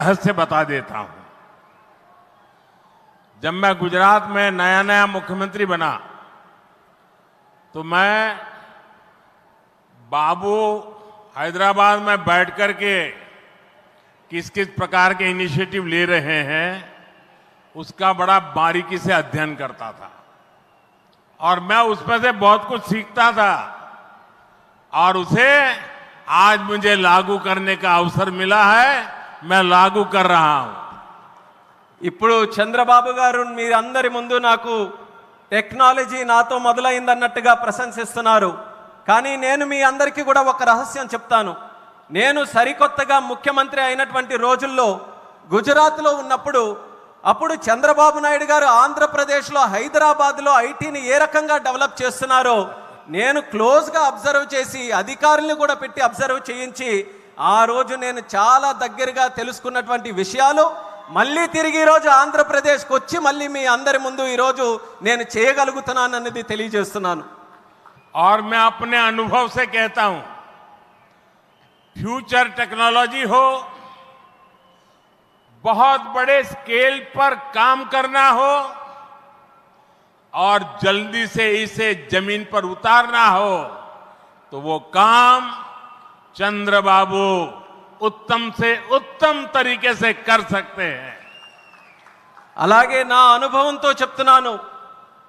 से बता देता हूं। जब मैं गुजरात में नया नया मुख्यमंत्री बना तो मैं बाबू हैदराबाद में बैठ करके किस किस प्रकार के इनिशिएटिव ले रहे हैं उसका बड़ा बारीकी से अध्ययन करता था और मैं उसमें से बहुत कुछ सीखता था और उसे आज मुझे लागू करने का अवसर मिला है। मैं लागू कर रहा हूं। ఇప్పుడు చంద్రబాబు గారు మీరందరి ముందు నాకు టెక్నాలజీ నాతో మొదలైందన్నట్టుగా ప్రశంసిస్తున్నారు. కానీ నేను మీ అందరికీ కూడా ఒక రహస్యం చెప్తాను. నేను సరికొత్తగా ముఖ్యమంత్రి అయినటువంటి రోజుల్లో గుజరాత్లో ఉన్నప్పుడు అప్పుడు చంద్రబాబు నాయుడు గారు ఆంధ్రప్రదేశ్లో హైదరాబాద్లో ఐటీని ఏ రకంగా డెవలప్ చేస్తున్నారో నేను క్లోజ్గా అబ్జర్వ్ చేసి అధికారులను కూడా పెట్టి అబ్జర్వ్ చేయించి ఆ రోజు నేను చాలా దగ్గరగా తెలుసుకున్నటువంటి విషయాలు మళ్ళీ తిరిగి ఈ రోజు ఆంధ్రప్రదేశ్కి వచ్చి మళ్ళీ మీ అందరి ముందు ఈ రోజు నేను చేయగలుగుతున్నానన్నది తెలియజేస్తున్నాను. और मैं अपने अनुभव से कहता हूं, फ्यूचर टेक्नोलॉजी हो, बहुत बड़े स्केल पर काम करना हो और जल्दी से इसे जमीन पर उतारना हो तो वो काम चंद्रबाबू उत्तम से उत्तम तरीके से कर सकते हैं. అలాగే నా అనుభవంతో చెప్తున్నాను.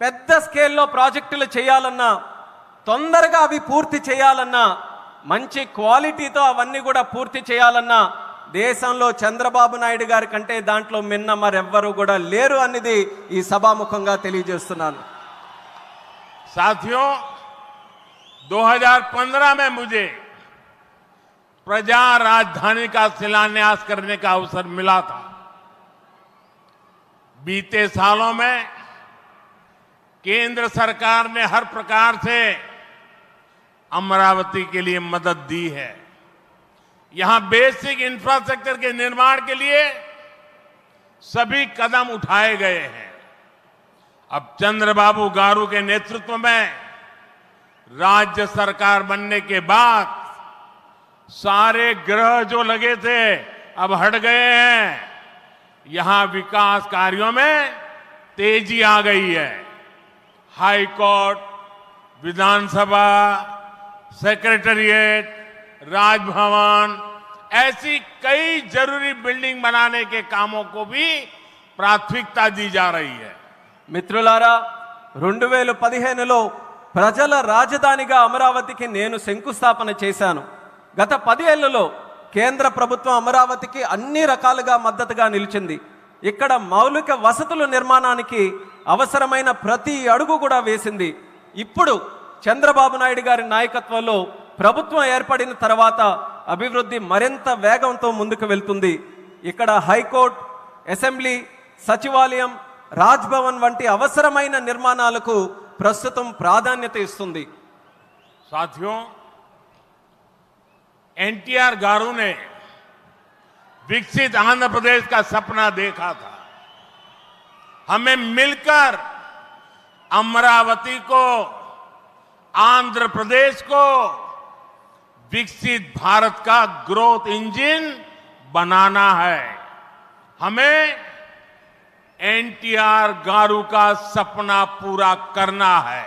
పెద్ద స్కేల్లో ప్రాజెక్టులు చేయాలన్నా తొందరగా అవి పూర్తి చేయాలన్నా మంచి క్వాలిటీతో అవన్నీ కూడా పూర్తి చేయాలన్నా దేశంలో చంద్రబాబు నాయుడు గారి కంటే దాంట్లో మిన్న మరెవ్వరూ కూడా లేరు అనేది ఈ సభాముఖంగా తెలియజేస్తున్నాను. साथियों, 2015 में मुझे प्रजा राजधानी का शिलान्यास करने का अवसर मिला था. बीते सालों में केंद्र सरकार ने हर प्रकार से अमरावती के लिए मदद दी है. यहां बेसिक इंफ्रास्ट्रक्चर के निर्माण के लिए सभी कदम उठाए गए हैं. अब चंद्रबाबू गारू के नेतृत्व में राज्य सरकार बनने के बाद सारे ग्रह जो लगे थे अब हट गए हैं. यहां विकास कार्यों में तेजी आ गई है. हाई कोर्ट, विधानसभा, सेक्रेटेरिएट, राजभवन ऐसी कई जरूरी बिल्डिंग बनाने के कामों को भी प्राथमिकता दी जा रही है. మిత్రులారా, 2015లో ప్రజల రాజధానిగా అమరావతికి నేను శంకుస్థాపన చేశాను. గత 10 ఏళ్లలో కేంద్ర ప్రభుత్వం అమరావతికి అన్ని రకాలుగా మద్దతుగా నిలిచింది. ఇక్కడ మౌలిక వసతుల నిర్మాణానికి అవసరమైన ప్రతి అడుగు కూడా వేసింది. ఇప్పుడు చంద్రబాబు నాయుడు గారి నాయకత్వంలో ప్రభుత్వం ఏర్పడిన తర్వాత అభివృద్ధి మరింత వేగంతో ముందుకు వెళ్తుంది. ఇక్కడ హైకోర్టు, అసెంబ్లీ, సచివాలయం, రాజ్భవన్ వంటి అవసరమైన నిర్మాణాలకు ప్రస్తుతం ప్రాధాన్యత ఇస్తుంది. साथियों, एनटीआर गारू ने विकसित आंध्र प्रदेश का सपना देखा था. हमें मिलकर अमरावती को, आंध्र प्रदेश को विकसित भारत का ग्रोथ इंजन बनाना है. हमें एनटीआर गारू का सपना पूरा करना है.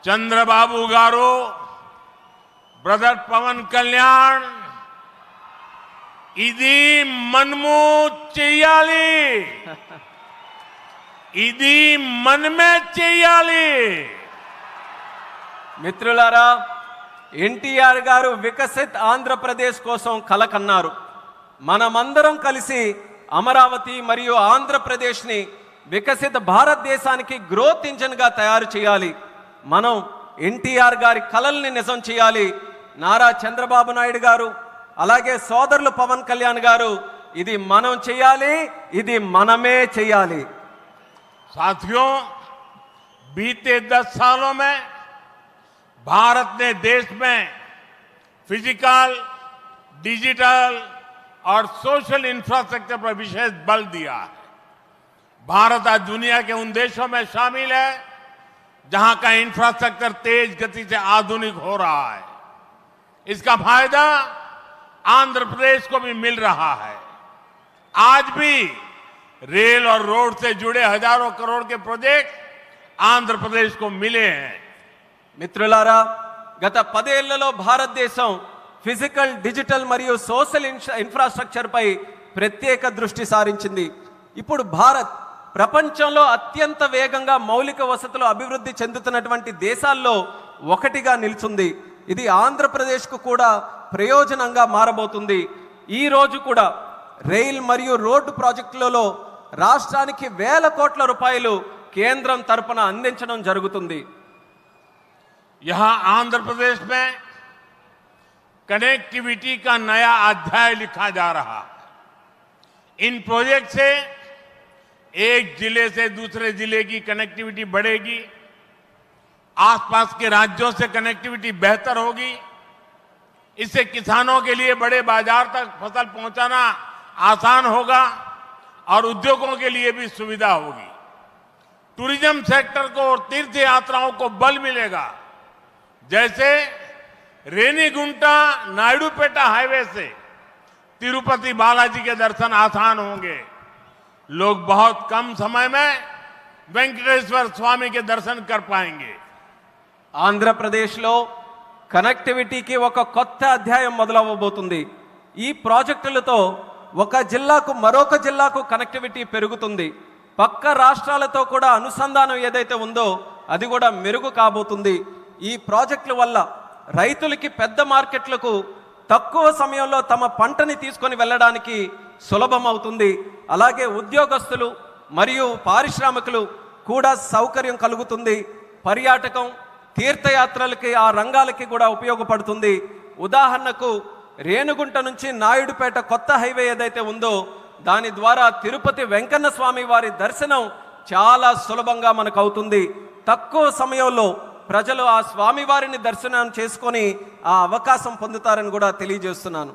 चंद्रबाबू गारू, ब्रदर पवन कल्याण, इदी मनमू చెయ్యాలి, ఇది మనమే చెయ్యాలి. మిత్రులారా, ఎన్టీఆర్ గారు వికసిత్ ఆంధ్రప్రదేశ్ కోసం కలకన్నారు. మనమందరం కలిసి అమరావతి మరియు ఆంధ్రప్రదేశ్ని వికసిత భారతదేశానికి గ్రోత్ ఇంజిన్గా తయారు చేయాలి. మనం ఎన్టీఆర్ గారి కలల్ని నిజం చేయాలి. నారా చంద్రబాబు నాయుడు గారు అలాగే సోదరులు పవన్ కళ్యాణ్ గారు ఇది మనం చేయాలి, ఇది మనమే చేయాలి. साथियों, बीते 10 सालों में भारत ने देश में फिजिकल, डिजिटल और सोशल इंफ्रास्ट्रक्चर पर विशेष बल दिया है. भारत आज दुनिया के उन देशों में शामिल है जहां का इंफ्रास्ट्रक्चर तेज गति से आधुनिक हो रहा है. इसका फायदा आंध्र प्रदेश को भी मिल रहा है. आज भी रेल और रोड से जुड़े हजारों करोड़ के प्रोजेक्ट आंध्र प्रदेश को मिले हैं। మిత్రులారా, గత 10 ఏళ్లలో భారతదేశం ఫిజికల్, డిజిటల్ మరియు సోషల్ ఇన్ఫ్రాస్ట్రక్చర్ పై ప్రత్యేక దృష్టి సారించింది. ఇప్పుడు భారత్ ప్రపంచంలో అత్యంత వేగంగా మౌలిక వసతులు అభివృద్ధి చెందుతున్నటువంటి దేశాల్లో ఒకటిగా నిలిచింది. ఇది ఆంధ్రప్రదేశ్కు కూడా ప్రయోజనంగా మారబోతుంది. ఈ రోజు కూడా రైల్ మరియు రోడ్డు ప్రాజెక్టులలో రాష్ట్రానికి వేల కోట్ల రూపాయలు కేంద్రం తరపున అందించడం జరుగుతుంది. यहां आंध्र प्रदेश में कनेक्टिविटी का नया अध्याय लिखा जा रहा है। इन प्रोजेक्ट से एक जिले से दूसरे जिले की कनेक्टिविटी बढ़ेगी, आसपास के राज्यों से कनेक्टिविटी बेहतर होगी। इससे किसानों के लिए बड़े बाजार तक फसल पहुंचाना आसान होगा और उद्योगों के लिए भी सुविधा होगी। टूरिज्म सेक्टर को और तीर्थ यात्राओं को बल मिलेगा। जैसे रेनीगुंटा नायडूपेटा हाईवे से तिरुपति बालाजी के दर्शन आसान होंगे। लोग बहुत कम समय में वेंकटेश्वर स्वामी के दर्शन कर पाएंगे। ఆంధ్రప్రదేశ్లో కనెక్టివిటీకి ఒక కొత్త అధ్యాయం మొదలవబోతుంది. ఈ ప్రాజెక్టులతో ఒక జిల్లాకు మరొక జిల్లాకు కనెక్టివిటీ పెరుగుతుంది. పక్క రాష్ట్రాలతో కూడా అనుసంధానం ఏదైతే ఉందో అది కూడా మెరుగు కాబోతుంది. ఈ ప్రాజెక్టుల వల్ల రైతులకి పెద్ద మార్కెట్లకు తక్కువ సమయంలో తమ పంటని తీసుకొని వెళ్ళడానికి సులభం అవుతుంది. అలాగే ఉద్యోగస్తులు మరియు పారిశ్రామికులు కూడా సౌకర్యం కలుగుతుంది. పర్యాటకం, తీర్థయాత్రలకి ఆ రంగాలకి కూడా ఉపయోగపడుతుంది. ఉదాహరణకు రేణుగుంట నుంచి నాయుడుపేట కొత్త హైవే ఏదైతే ఉందో దాని ద్వారా తిరుపతి వెంకన్న స్వామి వారి దర్శనం చాలా సులభంగా మనకు అవుతుంది. తక్కువ సమయంలో ప్రజలు ఆ స్వామి వారిని దర్శనం చేసుకొని ఆ అవకాశం పొందుతారని కూడా తెలియజేస్తున్నాను.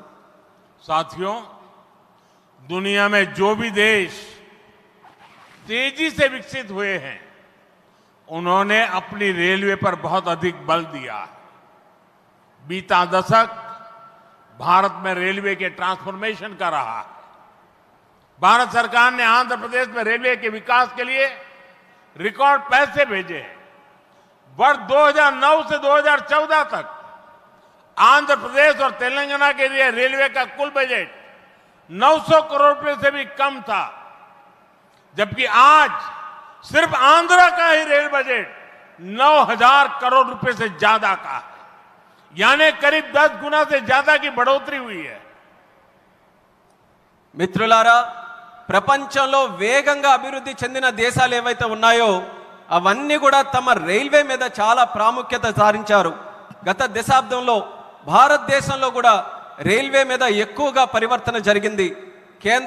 साथियों, दुनिया में जो भी देश तेजी से विकसित हुए हैं उन्होंने अपनी रेलवे पर बहुत अधिक बल दिया है। बीता दशक भारत में रेलवे के ट्रांसफॉर्मेशन का रहा है। भारत सरकार ने आंध्र प्रदेश में रेलवे के विकास के लिए रिकॉर्ड पैसे भेजे हैं। वर्ष 2009 से 2014 तक आंध्र प्रदेश और तेलंगाना के लिए रेलवे का कुल बजट 900 करोड़ रुपए से भी कम था, जबकि आज सिर्फ आंध्र का ही रेल बजट 9000 करोड़ रुपए से ज्यादा का है, यानी करीब 10 गुना से ज्यादा की बढ़ोतरी हुई है। మిత్రులారా, ప్రపంచంలో వేగంగా అభివృద్ధి చెందిన దేశాలు ఏవైతే ఉన్నాయో అవన్నీ కూడా తమ రైల్వే మీద చాలా ప్రాముఖ్యత సారించారు. గత దశాబ్దంలో భారతదేశంలో కూడా రైల్వే మీద ఎక్కువగా పరివర్తన జరిగింది. కేంద్ర